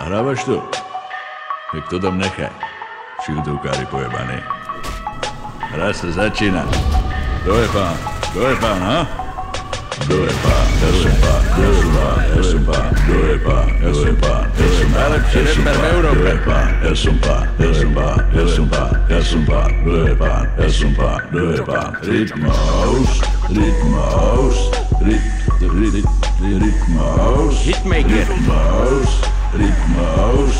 Nahrávaš to? Tak to tam nechaj. Šiltovkári pojebaný. Hra sa začína. Kto je pán? Kto je pán, ha? Kto je pán? Ja som pán, ja som pán, ja som pán. Kto je pán? Ja som pán, ja som pán. Najlepší reper v Európe. Kto je pán? Ja som pán, ja som pán, ja som pán, ja som pán. Kto je pán? Ja som pán, kto je pán? Rytmus, rytmus, rytmus. Hitmaker. Rytmus, rytmus,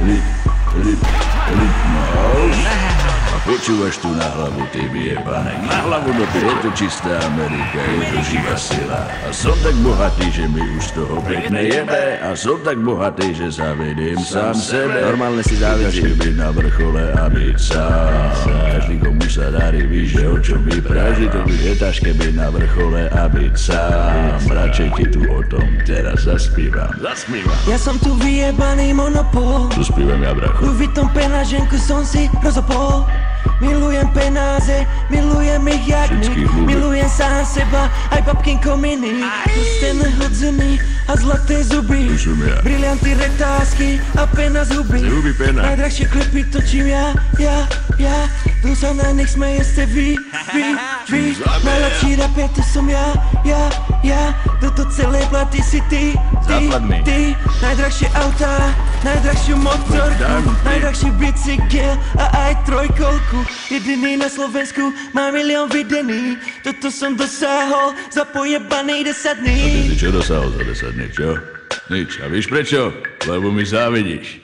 rytmus. A počúvaš tu na hlavu, ty vyjebané. Na hlavu do ty, je to čistá Amerika, je to živá sila. A som tak bohatý, že mi už toho pekne jebe. A som tak bohatý, že zavediem sám sebe. Normálne si závidím. Ťažké byť na vrchole a byť sám. Každý, komu sa darí, víš, že o čom vypráži. To je ťažké byť na vrchole a byť sám. Radšej ti tu o tom teraz zaspívam. Ja som tu vyjebaný monopol. Tu spívam ja, bracho. Louis Vuitton penáženku som si rozopol. Milujem penáze, milujem ich jak Všetkých nik. ľúbim. Milujem sám seba, aj babkinko mini. Pustené hodzený a zlaté zuby. Tu som ja. Brilianty, retázky a pena z huby. Zuby pena. Najdrahšie klipy točím ja. Tu sa na nich smeje ste vy. Najlepší rapper to som ja. Do celej platy si ty. Najdrahšie autá, najdrahšiu motorku, najdrahší bicykel a aj trojkolku. Jediný na Slovensku, má milión videný. Toto som dosáhol za pojebaný 10 dní. A ty si čo dosahol za 10 dní, čo? Nič. A víš prečo? Lebo mi závidíš.